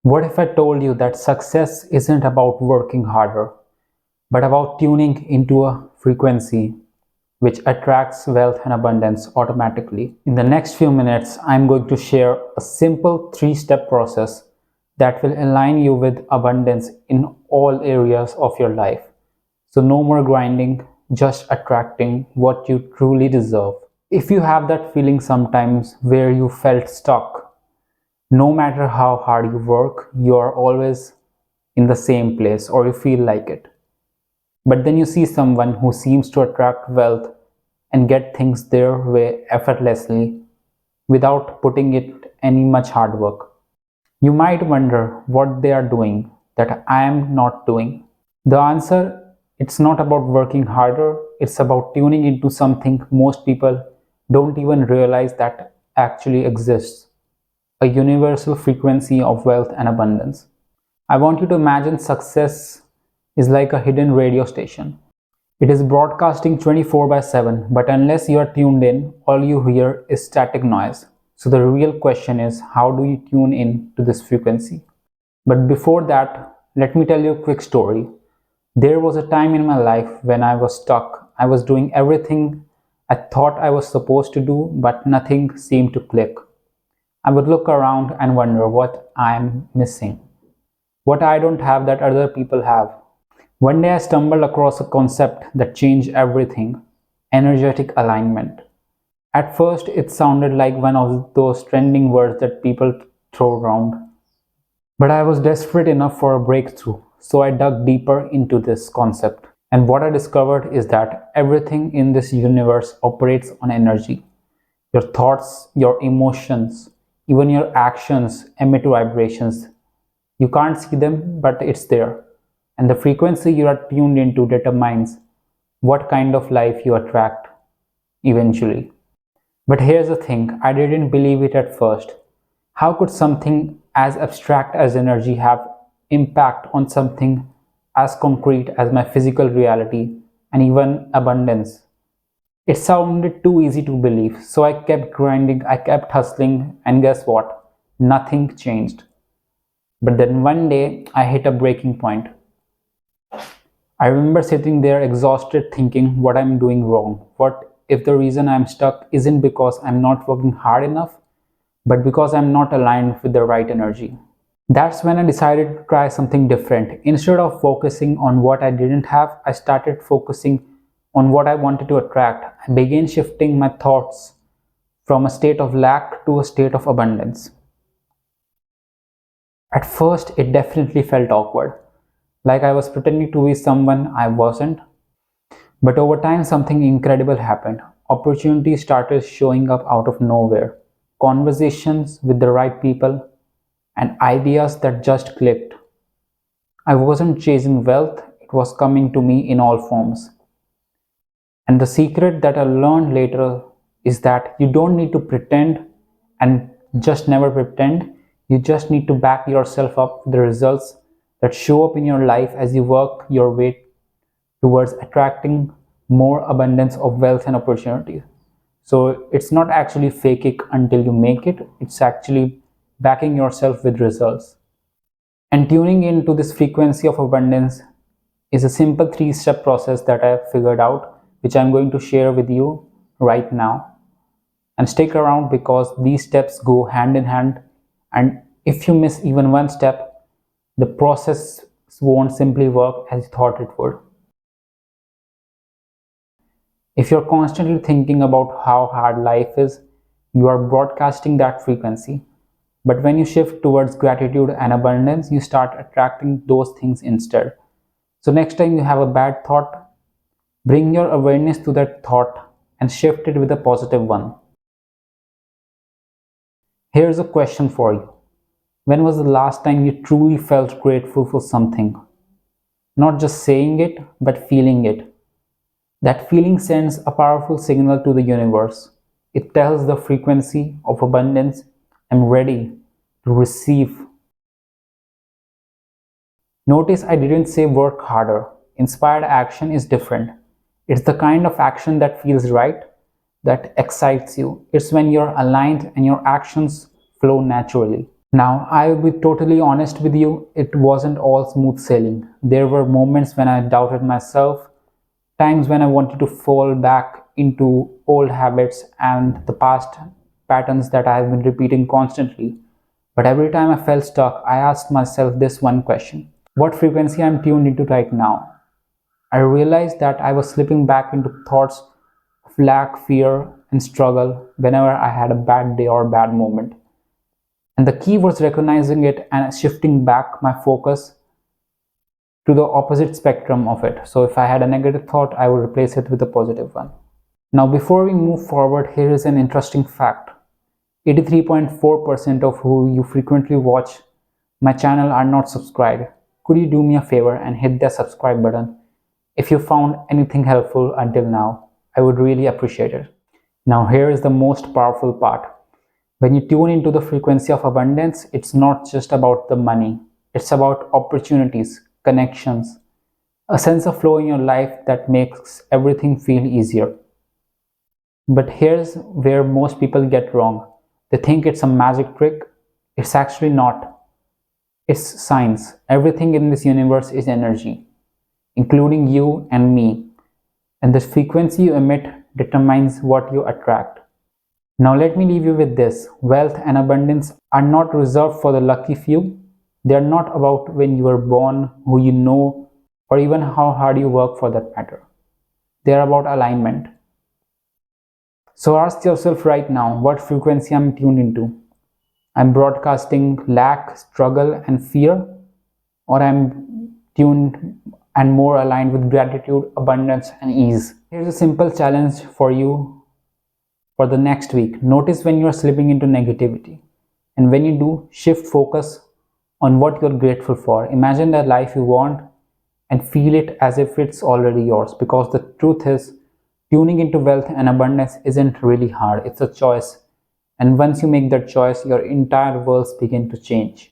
What if I told you that success isn't about working harder, but about tuning into a frequency which attracts wealth and abundance automatically? In the next few minutes, I'm going to share a simple 3-step process that will align you with abundance in all areas of your life. So, no more grinding, just attracting what you truly deserve. If you have that feeling sometimes where you felt stuck, no matter how hard you work, you are always in the same place or you feel like it. But then you see someone who seems to attract wealth and get things their way effortlessly without putting it any much hard work. You might wonder what they are doing that I am not doing. The answer, it's not about working harder, it's about tuning into something most people don't even realize that actually exists, a universal frequency of wealth and abundance. I want you to imagine success is like a hidden radio station. It is broadcasting 24 by 7, but unless you are tuned in, all you hear is static noise. So the real question is, how do you tune in to this frequency? But before that, let me tell you a quick story. There was a time in my life when I was stuck. I was doing everything I thought I was supposed to do, but nothing seemed to click. I would look around and wonder what I'm missing, what I don't have that other people have. One day I stumbled across a concept that changed everything: energetic alignment. At first, it sounded like one of those trending words that people throw around. But I was desperate enough for a breakthrough, so I dug deeper into this concept. And what I discovered is that everything in this universe operates on energy. Your thoughts, your emotions, even your actions emit vibrations. You can't see them, but it's there. And the frequency you are tuned into determines what kind of life you attract eventually. But here's the thing, I didn't believe it at first. How could something as abstract as energy have impact on something as concrete as my physical reality and even abundance? It sounded too easy to believe, so I kept grinding, I kept hustling, and guess what? Nothing changed. But then one day I hit a breaking point. I remember sitting there exhausted thinking what I'm doing wrong. What if the reason I'm stuck isn't because I'm not working hard enough, but because I'm not aligned with the right energy? That's when I decided to try something different. Instead of focusing on what I didn't have, I started focusing on what I wanted to attract. I began shifting my thoughts from a state of lack to a state of abundance. At first, it definitely felt awkward, like I was pretending to be someone I wasn't. But over time, something incredible happened. Opportunities started showing up out of nowhere, conversations with the right people, and ideas that just clicked. I wasn't chasing wealth, it was coming to me in all forms. And the secret that I learned later is that you don't need to pretend and just never pretend. You just need to back yourself up with the results that show up in your life as you work your way towards attracting more abundance of wealth and opportunity. So it's not actually fake it until you make it, it's actually backing yourself with results. And tuning into this frequency of abundance is a simple 3-step process that I have figured out, which I'm going to share with you right now. And stick around because these steps go hand in hand. And if you miss even one step, the process won't simply work as you thought it would. If you're constantly thinking about how hard life is, you are broadcasting that frequency. But when you shift towards gratitude and abundance, you start attracting those things instead. So, next time you have a bad thought, bring your awareness to that thought and shift it with a positive one. Here's a question for you. When was the last time you truly felt grateful for something? Not just saying it, but feeling it. That feeling sends a powerful signal to the universe. It tells the frequency of abundance, I'm ready to receive. Notice I didn't say work harder. Inspired action is different. It's the kind of action that feels right, that excites you. It's when you're aligned and your actions flow naturally. Now, I will be totally honest with you, it wasn't all smooth sailing. There were moments when I doubted myself, times when I wanted to fall back into old habits and the past patterns that I have been repeating constantly. But every time I felt stuck, I asked myself this one question: what frequency I'm tuned into right now? I realized that I was slipping back into thoughts of lack, fear, and struggle whenever I had a bad day or bad moment. And the key was recognizing it and shifting back my focus to the opposite spectrum of it. So if I had a negative thought, I would replace it with a positive one. Now, before we move forward, here is an interesting fact. 83.4% of who you frequently watch my channel are not subscribed. Could you do me a favor and hit the subscribe button? If you found anything helpful until now, I would really appreciate it. Now, here is the most powerful part. When you tune into the frequency of abundance, it's not just about the money, it's about opportunities, connections, a sense of flow in your life that makes everything feel easier. But here's where most people get wrong. They think it's a magic trick. It's actually not. It's science. Everything in this universe is energy, including you and me. And the frequency you emit determines what you attract. Now, let me leave you with this: wealth and abundance are not reserved for the lucky few. They are not about when you were born, who you know, or even how hard you work for that matter. They are about alignment. So ask yourself right now, what frequency I'm tuned into. I'm broadcasting lack, struggle, and fear, or I'm tuned and more aligned with gratitude, abundance, and ease. Here's a simple challenge for you for the next week. Notice when you're slipping into negativity. And when you do, shift focus on what you're grateful for. Imagine the life you want and feel it as if it's already yours. Because the truth is, tuning into wealth and abundance isn't really hard. It's a choice. And once you make that choice, your entire worlds begin to change.